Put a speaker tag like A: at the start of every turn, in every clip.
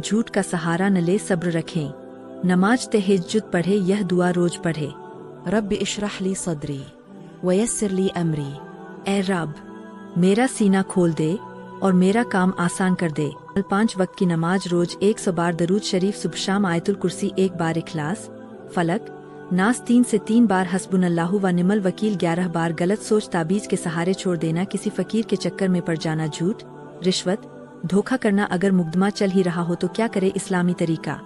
A: झूठ का सहारा न ले, सब्र रखें, नमाज तहज्जुद पढ़े, यह दुआ रोज पढ़े।
B: रब्बि इशरह ली सदरी वयस्सिर ली अमरी।
A: ए रब, मेरा सीना खोल दे और मेरा काम आसान कर दे। 5 वक्त की नमाज रोज 100 बार दरूद शरीफ, सुबह शाम आयतुल कुर्सी 1 बार, इखलास फलक नास 3 से 3 बार, हस्बुनल्लाहु व निमल वकील 11 बार। गलत सोच ताबीज के सहारे छोड़ देना, किसी फकीर के चक्कर में पड़ जाना, झूठ रिश्वत धोखा करना। अगर मुकदमा चल ही रहा हो तो क्या करे इस्लामी तरीका,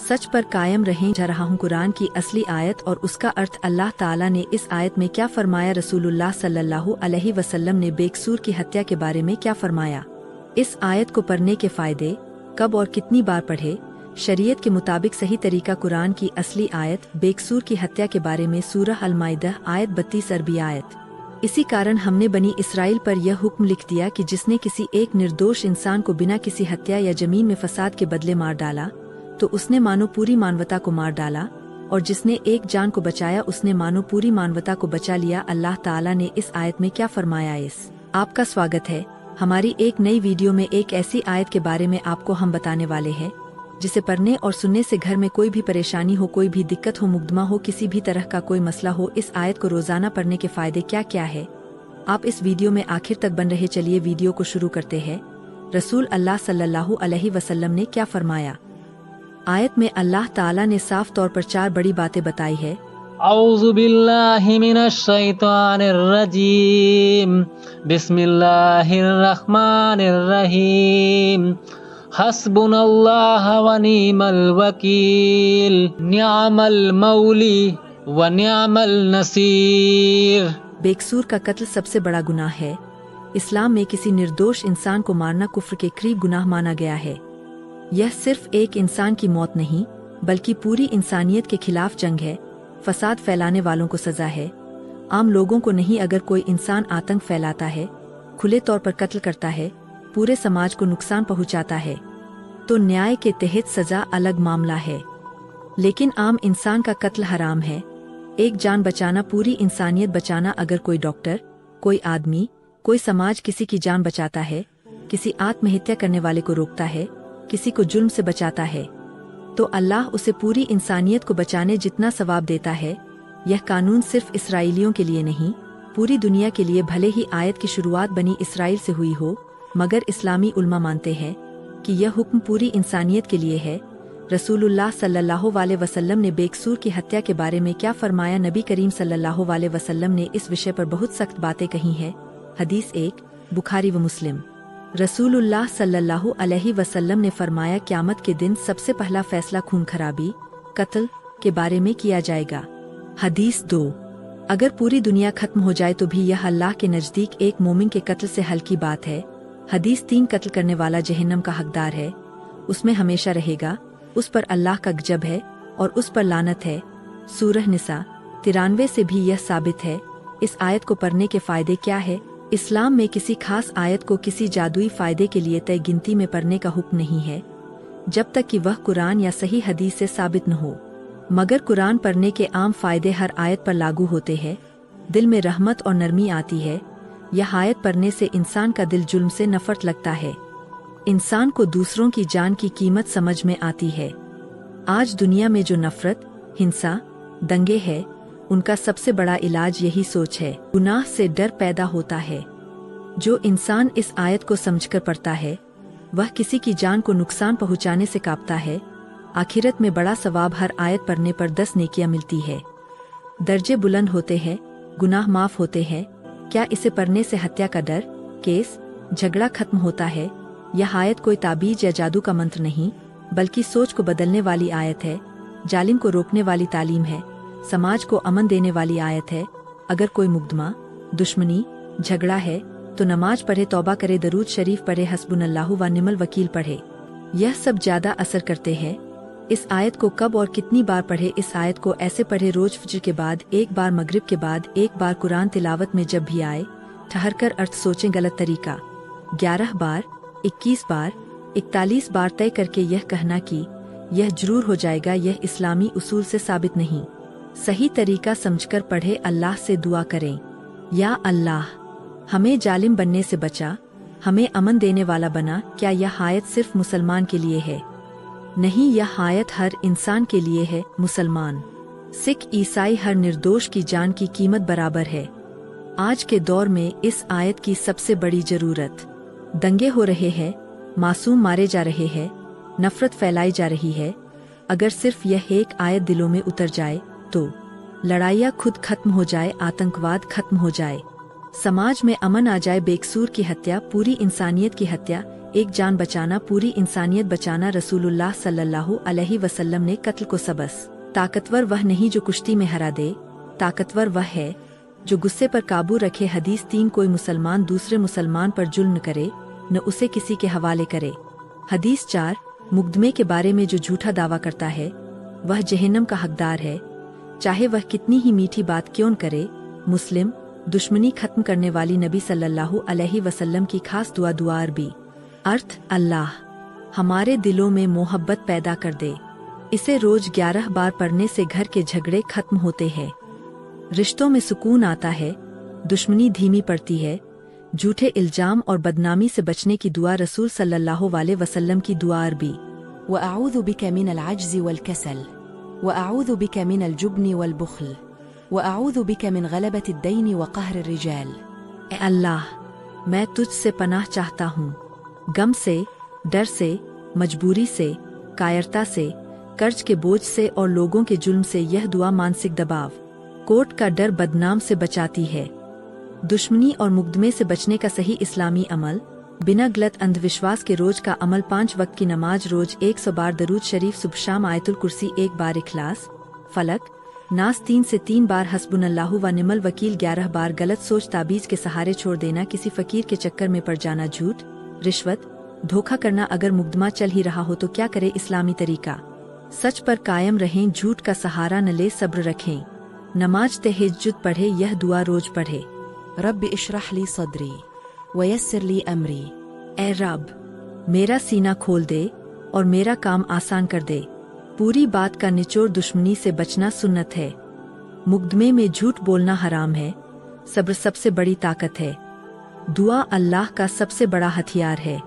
A: सच पर कायम रहें। जा रहा हूँ कुरान की असली आयत और उसका अर्थ। अल्लाह ताला ने इस आयत में क्या फरमाया, रसूलुल्लाह सल्लल्लाहु अलैहि वसल्लम ने बेकसूर की हत्या के बारे में क्या फरमाया, इस आयत को पढ़ने के फायदे, कब और कितनी बार पढ़े, शरीयत के मुताबिक सही तरीका। कुरान की असली आयत बेकसूर की हत्या के बारे में, सूरह अल-माइदा आयत 32 अरबी आयत। इसी कारण हमने बनी इसराइल पर यह हुक्म लिख दिया कि जिसने किसी एक निर्दोष इंसान को बिना किसी हत्या या जमीन में फसाद के बदले मार डाला तो उसने मानो पूरी मानवता को मार डाला, और जिसने एक जान को बचाया उसने मानो पूरी मानवता को बचा लिया। अल्लाह ताला ने इस आयत में क्या फरमाया, इस आपका स्वागत है हमारी एक नई वीडियो में। एक ऐसी आयत के बारे में आपको हम बताने वाले हैं जिसे पढ़ने और सुनने से घर में कोई भी परेशानी हो, कोई भी दिक्कत हो, मुकदमा हो, किसी भी तरह का कोई मसला हो, इस आयत को रोजाना पढ़ने के फायदे क्या क्या है, आप इस वीडियो में आखिर तक बन रहे। चलिए वीडियो को शुरू करते हैं। रसूल अल्लाह सल्लल्लाहु अलैहि वसल्लम ने क्या फरमाया। आयत में अल्लाह ताला ने साफ तौर पर 4 बड़ी बातें बताई है।
C: औज़ु बिल्लाहि मिनश शैतानिर रजीम, बिस्मिल्लाहिर रहमानिर रहीम, हस्बुनल्लाह व निअमल वकील, निअमल मौली व निअमल नसीर।
A: बेकसूर का कत्ल सबसे बड़ा गुनाह है। इस्लाम में किसी निर्दोष इंसान को मारना कुफ्र के करीब गुनाह माना गया है। यह सिर्फ एक इंसान की मौत नहीं बल्कि पूरी इंसानियत के खिलाफ जंग है। फसाद फैलाने वालों को सजा है, आम लोगों को नहीं। अगर कोई इंसान आतंक फैलाता है, खुले तौर पर कत्ल करता है, पूरे समाज को नुकसान पहुंचाता है, तो न्याय के तहत सजा अलग मामला है। लेकिन आम इंसान का कत्ल हराम है। एक जान बचाना पूरी इंसानियत बचाना। अगर कोई डॉक्टर, कोई आदमी, कोई समाज किसी की जान बचाता है, किसी आत्महत्या करने वाले को रोकता है, किसी को जुल्म से बचाता है, तो अल्लाह उसे पूरी इंसानियत को बचाने जितना सवाब देता है। यह कानून सिर्फ इसराइलियों के लिए नहीं, पूरी दुनिया के लिए। भले ही आयत की शुरुआत बनी इसराइल से हुई हो, मगर इस्लामी उल्मा मानते हैं कि यह हुक्म पूरी इंसानियत के लिए है। रसूलुल्लाह सल्लल्लाहु अलैहि वसल्लम ने बेकसूर की हत्या के बारे में क्या फरमाया। नबी करीम सल्लल्लाहु अलैहि वसल्लम ने इस विषय पर बहुत सख्त बातें कही हैं। हदीस 1 बुखारी व मुस्लिम। रसूलुल्लाह सल्लल्लाहु अलैहि वसल्लम ने फरमाया, क़यामत के दिन सबसे पहला फैसला खून खराबी, कत्ल के बारे में किया जाएगा। हदीस 2 अगर पूरी दुनिया खत्म हो जाए तो भी यह अल्लाह के नज़दीक एक मोमिन के कत्ल से हल्की बात है। हदीस 3 कत्ल करने वाला जहन्नम का हकदार है, उसमें हमेशा रहेगा, उस पर अल्लाह का गजब है और उस पर लानत है। सूरह निसा 93 से भी यह साबित है। इस आयत को पढ़ने के फायदे क्या है। इस्लाम में किसी खास आयत को किसी जादुई फायदे के लिए तय गिनती में पढ़ने का हुक्म नहीं है, जब तक कि वह कुरान या सही हदीस से साबित न हो। मगर कुरान पढ़ने के आम फायदे हर आयत पर लागू होते हैं। दिल में रहमत और नरमी आती है। यह आयत पढ़ने से इंसान का दिल जुल्म से नफरत लगता है। इंसान को दूसरों की जान की कीमत समझ में आती है। आज दुनिया में जो नफरत, हिंसा, दंगे है, उनका सबसे बड़ा इलाज यही सोच है। गुनाह से डर पैदा होता है। जो इंसान इस आयत को समझकर पढ़ता है, वह किसी की जान को नुकसान पहुंचाने से कांपता है। आखिरत में बड़ा सवाब हर आयत पढ़ने पर 10 नेकियां मिलती है। दर्जे बुलंद होते हैं, गुनाह माफ होते हैं। क्या इसे पढ़ने से हत्या का डर, केस, झगड़ा खत्म होता है। यह आयत कोई ताबीज या जादू का मंत्र नहीं, बल्कि सोच को बदलने वाली आयत है। जालिम को रोकने वाली तालीम है, समाज को अमन देने वाली आयत है। अगर कोई मुकदमा, दुश्मनी, झगड़ा है तो नमाज पढ़े, तौबा करे, दरूद शरीफ पढ़े, हस्बुनल्लाहु व निअमल वकील पढ़े। यह सब ज्यादा असर करते हैं। इस आयत को कब और कितनी बार पढ़े। इस आयत को ऐसे पढ़े, रोज फजर के बाद 1 बार, मगरिब के बाद 1 बार, कुरान तिलावत में जब भी आए ठहर कर अर्थ सोचें। गलत तरीका 11 बार, 21 बार, 41 बार तय करके यह कहना कि यह जरूर हो जाएगा, यह इस्लामी उसूल से साबित नहीं। सही तरीका समझकर पढ़े। अल्लाह से दुआ करें, या अल्लाह हमें जालिम बनने से बचा, हमें अमन देने वाला बना। क्या यह आयत सिर्फ मुसलमान के लिए है? नहीं, यह आयत हर इंसान के लिए है, मुसलमान, सिख, ईसाई, हर निर्दोष की जान की कीमत बराबर है। आज के दौर में इस आयत की सबसे बड़ी जरूरत। दंगे हो रहे हैं, मासूम मारे जा रहे हैं, नफरत फैलाई जा रही है। अगर सिर्फ यह एक आयत दिलों में उतर जाए तो लड़ाइयाँ खुद खत्म हो जाए, आतंकवाद खत्म हो जाए, समाज में अमन आ जाए। बेकसूर की हत्या पूरी इंसानियत की हत्या, एक जान बचाना पूरी इंसानियत बचाना। रसूलुल्लाह सल्लल्लाहु अलैहि वसल्लम ने कत्ल को सबस। ताकतवर वह नहीं जो कुश्ती में हरा दे, ताकतवर वह है जो गुस्से पर काबू रखे। हदीस 3, कोई मुसलमान दूसरे मुसलमान पर जुल्म करे न उसे किसी के हवाले करे। हदीस 4, मुकदमे के बारे में जो झूठा दावा करता है वह जहन्नम का हकदार है, चाहे वह कितनी ही मीठी बात क्यों न करे। मुस्लिम, दुश्मनी खत्म करने वाली नबी सल्लल्लाहु अलैहि वसल्लम की खास दुआ। दुआ अरबी अर्थ, अल्लाह हमारे दिलों में मोहब्बत पैदा कर दे। इसे रोज 11 बार पढ़ने से घर के झगड़े खत्म होते हैं, रिश्तों में सुकून आता है, दुश्मनी धीमी पड़ती है। झूठे इल्जाम और बदनामी से बचने की दुआ। रसूल सल्लल्लाहु अलैहि वसल्लम की दुआ अरबी
B: वअऊज़ु बिका मिनल अज्ज़ि वल कसल वअऊज़ु बिका मिनल जुब्नि वल बुख्ल वअऊज़ु बिका मिन गलबति द्दैन व क़हरि रिजाल।
A: ए अल्लाह, मैं तुझसे पनाह चाहता हूँ गम से, डर से, मजबूरी से, कायरता से, कर्ज के बोझ से और लोगों के जुल्म से। यह दुआ मानसिक दबाव, कोर्ट का डर, बदनाम से बचाती है। दुश्मनी और मुकदमे से बचने का सही इस्लामी अमल, बिना गलत अंधविश्वास के रोज का अमल। 5 वक्त की नमाज, रोज 100 बार दरूद शरीफ, सुबह शाम आयतुल कुर्सी 1 बार, इखलास, फलक, नास 3 से 3 बार, हस्बुनल्लाहु व निमल वकील 11 बार। गलत सोच, ताबीज के सहारे छोड़ देना, किसी फकीर के चक्कर में पड़ जाना, झूठ, रिश्वत, धोखा करना। अगर मुकदमा चल ही रहा हो तो क्या करे इस्लामी तरीका? सच पर कायम रहें, झूठ का सहारा न ले, सब्र रखें, नमाज तहज्जुद पढ़े। यह दुआ रोज पढ़े।
B: रब्बि इशरह ली सदरी वयस्सिर ली अमरी।
A: ए रब, मेरा सीना खोल दे और मेरा काम आसान कर दे। पूरी बात का निचोड़, दुश्मनी से बचना सुन्नत है, मुकदमे में झूठ बोलना हराम है, सब्र सबसे बड़ी ताकत है। दुआ अल्लाह का सबसे बड़ा हथियार है।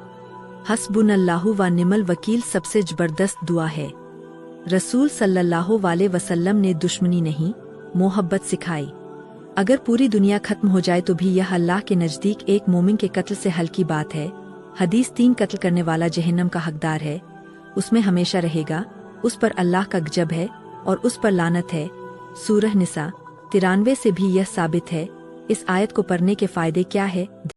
A: हस्बुनल्लाहु व निमल वकील सबसे जबरदस्त दुआ है। रसूल सल्लल्लाहु अलैहि वसल्लम ने दुश्मनी नहीं, मोहब्बत सिखाई। अगर पूरी दुनिया खत्म हो जाए तो भी यह अल्लाह के नज़दीक एक मोमिन के कत्ल से हल्की बात है। हदीस 3, कत्ल करने वाला जहन्नम का हकदार है, उसमें हमेशा रहेगा, उस पर अल्लाह का गजब है और उस पर लानत है। सूरह निसा 93 से भी यह साबित है। इस आयत को पढ़ने के फायदे क्या है?